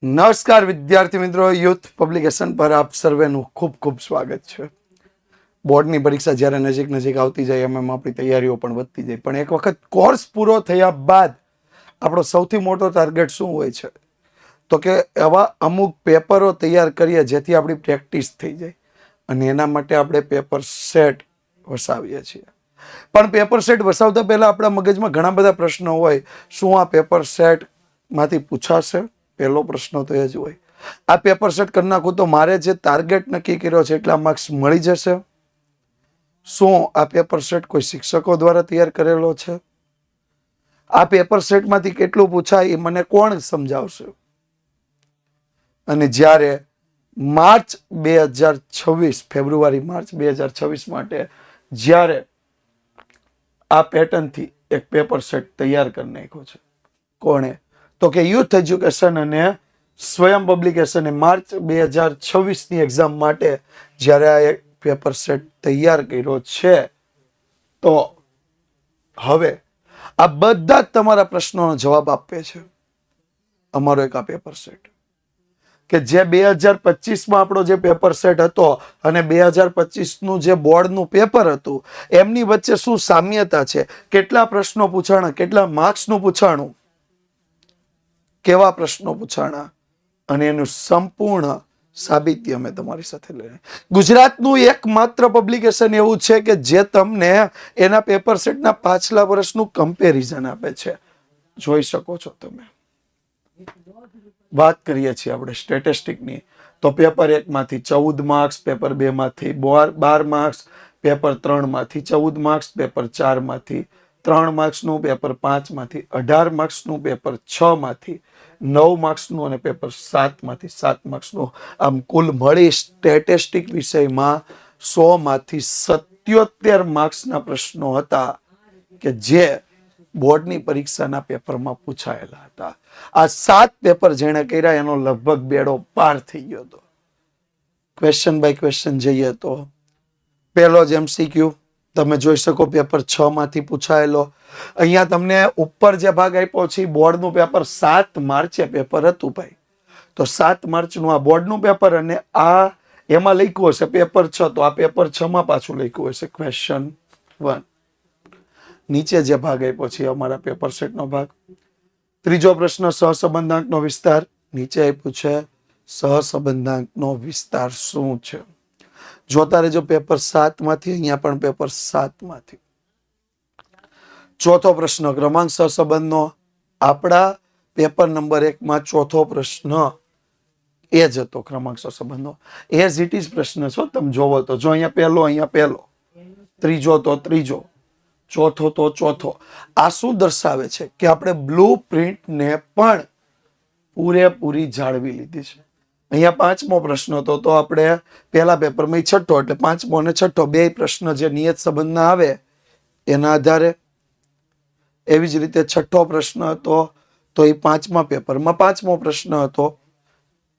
નમસ્કાર વિદ્યાર્થી મિત્રો, યુથ પબ્લિકેશન પર આપ સર્વેનું ખૂબ ખૂબ સ્વાગત છે. બોર્ડની પરીક્ષા જ્યારે નજીક નજીક આવતી જાય એમ આપણી તૈયારીઓ પણ વધતી જાય, પણ એક વખત કોર્સ પૂરો થયા બાદ આપણો સૌથી મોટો ટાર્ગેટ શું હોય છે? તો કે એવા અમુક પેપરો તૈયાર કરીએ જેથી આપણી પ્રેક્ટિસ થઈ જાય, અને એના માટે આપણે પેપર સેટ વસાવીએ છીએ. પણ પેપર સેટ વસાવતા પહેલા આપણા મગજમાં ઘણા બધા પ્રશ્નો હોય. શું આ પેપર સેટ માંથી પૂછાશે? પહેલો પ્રશ્ન તો એ જ હોય. આ પેપર સેટ કરી નાખું તો મારે જે ટાર્ગેટ નક્કી કર્યો છે એટલા માર્ક્સ મળી જશે? શું આ પેપર સેટ કોઈ શિક્ષકો દ્વારા તૈયાર કરેલો છે? આ પેપર સેટમાંથી કેટલું પૂછાય એ મને કોણ સમજાવશે? અને જ્યારે માર્ચ 2026 ફેબ્રુઆરી માર્ચ 2026 માટે જ્યારે આ પેટર્નથી એક પેપર સેટ તૈયાર કરી નાખ્યો છે, કોણે? તો કે યુથ એજ્યુકેશન અને સ્વયં પબ્લિકેશને માર્ચ 2026ની એક્ઝામ માટે જ્યારે આ એક પેપર સેટ તૈયાર કર્યો છે, તો હવે આ બધા જ તમારા પ્રશ્નોનો જવાબ આપે છે અમારો એક આ પેપર સેટ, કે જે 2025માં આપણો જે પેપર સેટ હતો અને 2025નું જે બોર્ડનું પેપર હતું એમની વચ્ચે શું સામ્યતા છે, કેટલા પ્રશ્નો પૂછાણા, કેટલા માર્ક્સનું પૂછાણું, કેવા પ્રશ્નો પૂછાણા, અને એનું સંપૂર્ણ સાબિતી અમે તમારી સાથે લઈને ગુજરાતનું એકમાત્ર પબ્લિકેશન એવું છે કે જે તમને એના પેપર સેટના પાછલા વર્ષનું કમ્પેરિઝન આપે છે. જોઈ શકો છો તમે. વાત કરીએ છીએ આપણે સ્ટેટિસ્ટિકની, તો પેપર 1 માંથી 14 માર્ક્સ, પેપર 2 માંથી 12 માર્ક્સ, પેપર 3 માંથી 14 માર્ક્સ, પેપર 4 માંથી 3 માર્ક્સનું, પેપર 5 માંથી 18 માર્ક્સનું, પેપર 6 માંથી 9 માર્ક્સનું અને પેપર 7 માંથી 7 માર્ક્સનું. આમ કુલ મળી સ્ટેટિસ્ટિક વિષયમાં 100 માંથી 77 માર્ક્સના પ્રશ્નો હતા કે જે બોર્ડની પરીક્ષાના પેપરમાં પૂછાયેલા હતા. આ 7 પેપર જેણે કર્યા એનો લગભગ બેડો પાર થઈ ગયો હતો. ક્વેશ્ચન બાય ક્વેશ્ચન જઈએ તો પહેલો જ MCQ તમે જોઈ શકો, પેપર 6 માંથી પૂછાયેલો. અહીંયા તમને ઉપર જે ભાગ આપ્યો છે બોર્ડનું પેપર 7 માર્ચે પેપર હતું ભાઈ, તો 7 માર્ચનું આ બોર્ડનું પેપર, અને આ એમાં લખ્યું હશે પેપર 6, તો આ પેપર 6 માં પાછું લખ્યું હશે ક્વેશ્ચન 1. નીચે જે ભાગ આપ્યો છે અમારા પેપર સેટનો ભાગ. ત્રીજો પ્રશ્ન, સહસંબંધાંકનો વિસ્તાર. નીચે આપ્યું છે સહસંબંધાંકનો વિસ્તાર શું છે? જોતા રહેજો પેપર 7 માંથી, અહીંયા પણ પેપર 7 માંથી. ચોથો પ્રશ્ન, ક્રમાંક સહસંબંધનો. આપણા પેપર નંબર 1 માં ચોથો પ્રશ્ન એ જ હતો, ક્રમાંક સહસંબંધનો. એઝ ઇટ ઇઝ પ્રશ્ન છો, તમે જોવો તો જો અહીંયા પહેલો, ત્રીજો તો ત્રીજો, ચોથો તો ચોથો. આ શું દર્શાવે છે? કે આપણે બ્લુ પ્રિન્ટને પણ પૂરેપૂરી જાળવી લીધી છે. અહીંયા 5મો પ્રશ્ન હતો, તો આપણે પહેલા પેપરમાં 6થો, એટલે 5મો અને 6થો બે પ્રશ્ન જે નિયત સંબંધના આવે એના આધારે. એવી જ રીતે 6થો પ્રશ્ન હતો તો એ 5મા પેપરમાં 5મો પ્રશ્ન હતો,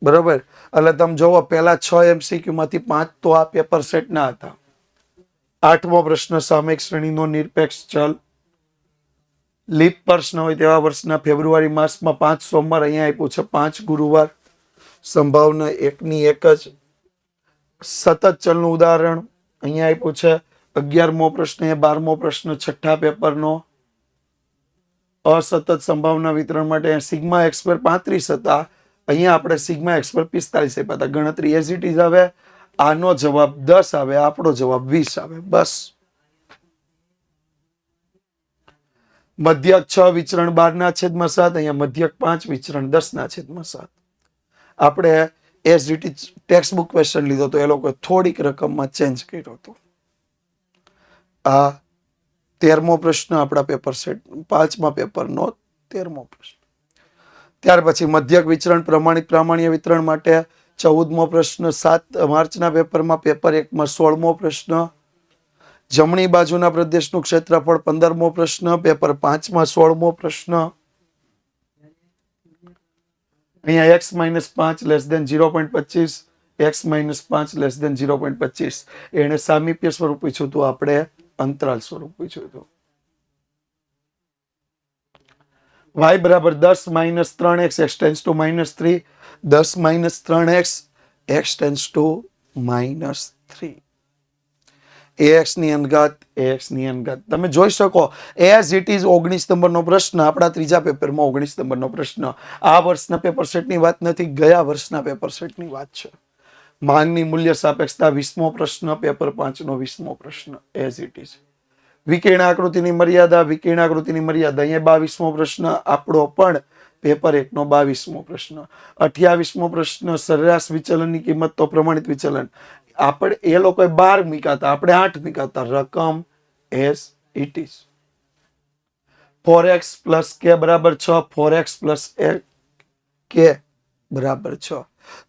બરોબર. એટલે તમે જોવો પહેલા 6 MCQ માંથી 5 તો આ પેપર સેટના હતા. 8મો પ્રશ્ન, સામયિક શ્રેણીનો નિરપેક્ષ ચલ. લીપ વર્ષ ન હોય તેવા વર્ષના ફેબ્રુઆરી માસમાં 5 સોમવાર, અહીંયા આપ્યું છે 5 ગુરુવાર. સંભાવના 1ની 1 જ. સતત ચલનું ઉદાહરણ અહીંયા આપ્યું છે. 11મો પ્રશ્ન એ 12મો પ્રશ્ન 6થા પેપરનો. અસતત સંભાવના વિતરણ માટે સિગ્મા એક્સ પર 35 હતા, અહીંયા આપણે સિગ્મા એક્સ પર 45 આપ્યા હતા. ગણતરી એઝ ઇટ ઇઝ આવે. આનો જવાબ 10 આવે, આપણો જવાબ 20 આવે. બસ. મધ્યક 6 વિચરણ 12/7, અહીંયા મધ્યક 5 વિચરણ 10/7. આપણે as it is text book question લીધો તો એ લોકો થોડીક રકમમાં ચેન્જ કર્યો હતો. આ 13મો પ્રશ્ન આપણા પેપર સેટ 5મા પેપરનો 13મો પ્રશ્ન. ત્યાર પછી મધ્યક વિચરણ પ્રામાણ્ય વિતરણ માટે 14મો પ્રશ્ન 7 માર્ચના પેપરમાં. પેપર 1માં 16મો પ્રશ્ન. જમણી બાજુના પ્રદેશનું ક્ષેત્રફળ 15મો પ્રશ્ન. પેપર 5માં 16મો પ્રશ્ન. અહીંયા x - 5 <0.25, x - 5 <0.25. એને સામીપ્ય સ્વરૂપ પૂછ્યું હતું, આપણે અંતરાલ સ્વરૂપ પૂછ્યું હતું. y બરાબર 10 minus 3x x tense two -3, 10 minus 3x x tense two -3, ax ની અનઘાત ax ની અનઘાત. તમે જોઈ શકો એઝ ઇટ ઇઝ 19 નંબરનો પ્રશ્ન આપણા ત્રીજા પેપરમાં 19 નંબરનો પ્રશ્ન. આ વર્ષના પેપર સેટની વાત નથી, ગયા વર્ષના પેપર સેટની વાત છે. માંગની મૂલ્ય સાપેક્ષતા 20મો પ્રશ્ન, પેપર 5 નો 20મો પ્રશ્ન એઝ ઇટ ઇઝ. વિકર્ણ આકૃતિની મર્યાદા, વિકર્ણ આકૃતિની મર્યાદા અહીંયા 22મો પ્રશ્ન આપણો પણ પેપર 1 નો 22મો પ્રશ્ન. 28મો પ્રશ્ન સરેરાશ વિચલનની કિંમત તો પ્રમાણિત વિચલન. આપણે એ લોકોએ 12 મૂક્યા હતા, આપણે 8 મૂક્યા હતા. રકમ as it is. 4x plus k બરાબર 6, 4x પ્લસ k બરાબર 6.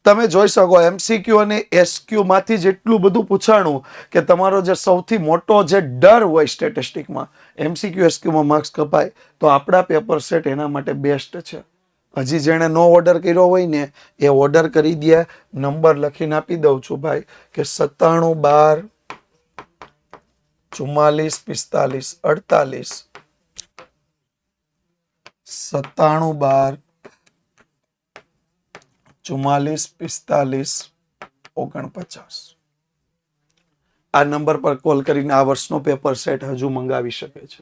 તમે જોઈ શકો એમસીક્યુ અને એસક્યુ માંથી જેટલું બધું પૂછાણું કે તમારો જે સૌથી મોટો જે ડર હોય સ્ટેટિસ્ટિકમાં, એમસીક્યુ એસક્યુમાં માર્ક્સ કપાય, તો આપણા પેપર સેટ એના માટે બેસ્ટ છે. હજી જેણે નો ઓર્ડર કર્યો હોય ને એ ઓર્ડર કરી દે. નંબર લખીને આપી દઉં છું ભાઈ કે 97 12 44 45 48, 97 12 44 45 49. આ નંબર પર કોલ કરીને આ વર્ષનો પેપર સેટ હજુ મંગાવી શકે છે.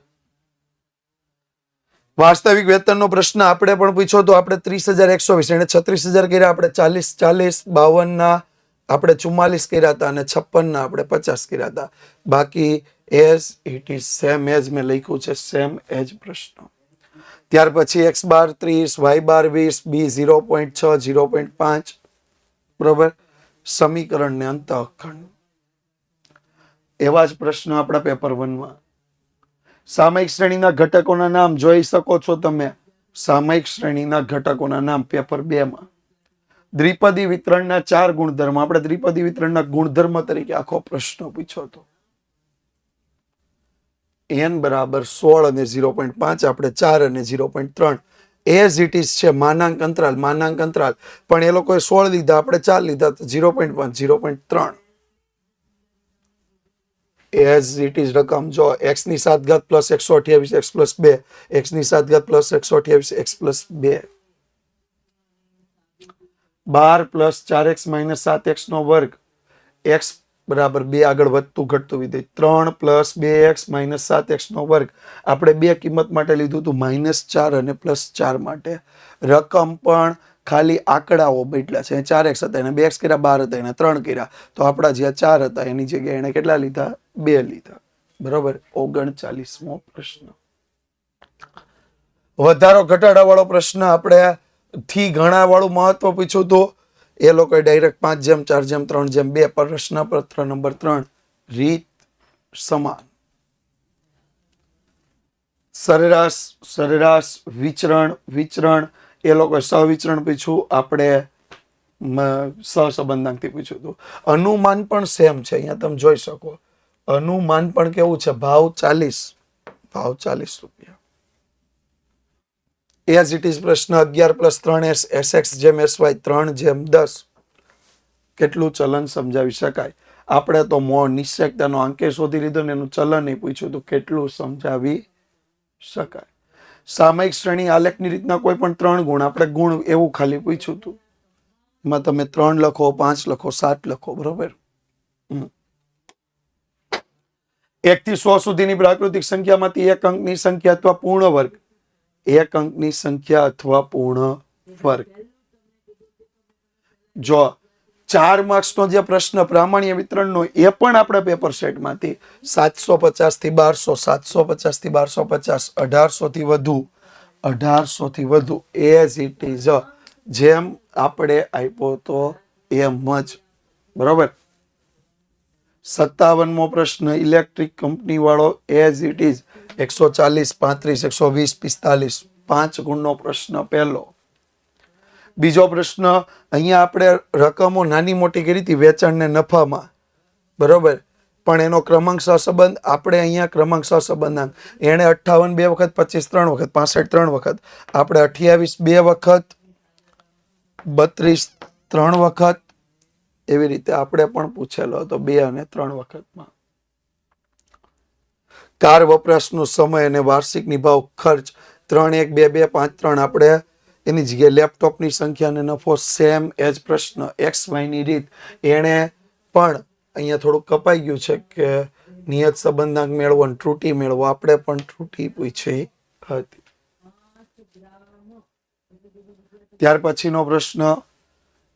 વાસ્તવિક વેતનનો પ્રશ્ન આપણે પણ પૂછ્યો તો આપણે 30,120, એને 36,000 કર્યા, આપણે 40 40 52 ના આપણે 44 કર્યા હતા અને 56 ના આપણે 50 કર્યા હતા. બાકી as it is same as મેં લખ્યું છે, સેમ એઝ પ્રશ્ન. ત્યાર પછી x બાર 30, y બાર 20, b 0.6 0.5 બરોબર. સમીકરણ ને અંતઃખંડ એવા જ પ્રશ્ન આપણા પેપર 1 માં. સામયિક શ્રેણીના ઘટકોના નામ જોઈ શકો છો તમે. સામયિક શ્રેણીના ઘટકોના નામ પેપર 2 માં. દ્વિપદી વિતરણના 4 ગુણધર્મ, આપણે દ્વિપદી વિતરણના ગુણધર્મ તરીકે આખો પ્રશ્ન પૂછ્યો હતો. n બરાબર 16 અને 0.5, આપણે 4 અને 0.3 એઝ ઇટ ઇઝ છે. માનાંક અંતરાલ પણ એ લોકોએ 16 લીધા, આપણે 4 લીધા, તો 0.5 0.3 એઝ ઇટ ઇઝ રકમ. જો x ની 7 ઘાત પ્લસ 128 x પ્લસ 2, x ની 7 ઘાત plus 128 x plus 2, 12 plus 4x minus 7x નો વર્ગ, x બરાબર 2 આગળ વધતું ઘટતું વિધેય, 3 પ્લસ 2x માઇનસ 7x નો વર્ગ. આપણે બે કિંમત માટે લીધું હતું, -4 અને +4 માટે. રકમ પણ ખાલી આંકડાઓ બદલ્યા છે. 4x હતા એને 2x કર્યા, 12 હતા એને 3 કર્યા, તો આપણા જ્યાં 4 હતા એની જગ્યાએ એને કેટલા લીધા? 2 લીધા. બરોબર. 39મો પ્રશ્ન. વધારો ઘટાડા વાળો પ્રશ્ન આપણે થી ઘણા વાળું મહત્વ પૂછ્યું હતું. એ લોકોએ ડાયરેક્ટ 5:4:3:2 પ્રશ્ન પત્ર નંબર 3 રીત સમાન. સરેરાશ વિચરણ એ લોકોએ સહવિચરણ પૂછ્યું, આપણે સહસંબંધાંકથી પૂછ્યું હતું. અનુમાન પણ સેમ છે. અહીંયા તમે જોઈ શકો અનુમાન પણ કેવું છે? ભાવ 40 રૂપિયા. એઝ ઇટ ઇઝ પ્રશ્ન 11 + 3s sx જેમ sy 3:10 કેટલું ચલન સમજાવી શકાય? આપણે તો નિશ્ચયતાનો અંકે શોધી લીધો ને એનું ચલન પૂછ્યું હતું, કેટલું સમજાવી શકાય? સામયિક શ્રેણી આલેખની રીતના કોઈ પણ 3 ગુણ, આપણે ગુણ એવું ખાલી પૂછ્યું હતું. એમાં તમે 3 લખો, 5 લખો, 7 લખો. બરોબર. 1 થી 100 સુધીની પ્રાકૃતિક સંખ્યામાંથી એક અંકની સંખ્યા અથવા પૂર્ણ વર્ગ, એક અંકની સંખ્યા અથવા પૂર્ણ વર્ગ. જો 4 માર્ક્સનો જે પ્રશ્ન પ્રામાણ્ય વિતરણનો, એ પણ આપણે પેપર સેટમાંથી 750 થી 1200, 750 થી 1250, 1800 થી વધુ, 1800 થી વધુ એઝ ઇટ ઇઝ જેમ આપણે આપ્યો તો એમ જ. બરોબર. 57મો પ્રશ્ન ઇલેક્ટ્રિક કંપની વાળો એઝ ઇટ ઇઝ 140 35 120 45 5 ગુણનો પ્રશ્ન પહેલો. બીજો પ્રશ્ન અહીંયા આપણે રકમો નાની મોટી કરી હતી વેચાણ ને નફામાં. બરોબર. પણ એનો ક્રમાંક સહસંબંધ આપણે અહીંયા ક્રમાંક સહસંબંધાંક, એને 58 2 વખત, 25 3 વખત, 65 3 વખત, આપણે 28 2 વખત, 32 3 વખત, એવી રીતે આપણે પણ પૂછેલો હતો 2 અને 3 વખતમાં. કાર વપરાશનો સમય અને વાર્ષિક નિભાવ ખર્ચ 3 1 2 2 5 3 આપણે એની જગ્યાએ લેપટોપની સંખ્યા અને નફો સેમ એજ પ્રશ્ન એક્સ વાયની રીત એણે પણ અહીંયા થોડુંક કપાઈ ગયું છે કે નિયત સંબંધાંક મેળવો અને ત્રુટી મેળવો. આપણે પણ ત્રુટી પૂછી હતી. ત્યાર પછીનો પ્રશ્ન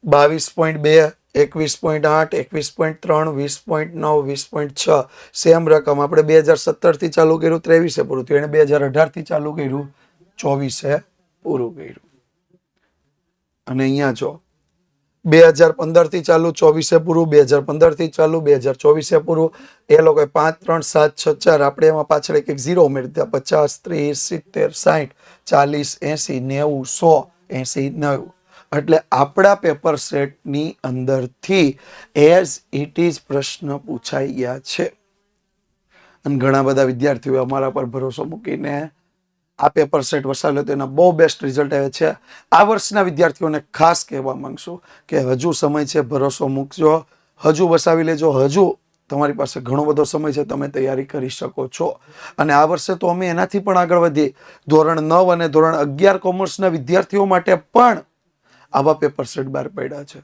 22.2 21.8 21.3 20.9 20.6 સેમ રકમ. આપણે 2017 થી ચાલુ કર્યું 23 પૂરું થયું. એને 2018 થી ચાલુ કર્યું 24 પૂરું કર્યું. અને અહીંયા જો 2015 થી ચાલુ 24 પૂરું, 2015 થી ચાલુ 2024 પૂરું. એ લોકોએ 5 3 7 6 4 આપણે એમાં પાછળ એક ઝીરો ઉમેરી દીધા. 50 30 70 60 80 90 100 80 90. એટલે આપણા પેપર સેટની અંદરથી એઝ ઇટ ઇઝ પ્રશ્ન પૂછાઈ ગયા છે. અને ઘણા બધા વિદ્યાર્થીઓ અમારા પર ભરોસો મૂકીને આ પેપર સેટ વસાવ્યો તો એના બહુ બેસ્ટ રિઝલ્ટ આવે છે. આ વર્ષના વિદ્યાર્થીઓને ખાસ કહેવા માંગશું કે હજુ સમય છે, ભરોસો મૂકજો, હજુ વસાવી લેજો. હજુ તમારી પાસે ઘણો બધો સમય છે, તમે તૈયારી કરી શકો છો. અને આ વર્ષે તો અમે એનાથી પણ આગળ વધીએ. ધોરણ 9 અને ધોરણ 11 કોમર્સના વિદ્યાર્થીઓ માટે પણ આવા પેપર સેટ બહાર પડ્યા છે.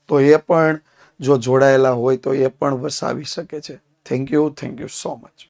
તો એ પણ જો જોડાયેલા હોય તો એ પણ વસાવી શકે છે. Thank you so much.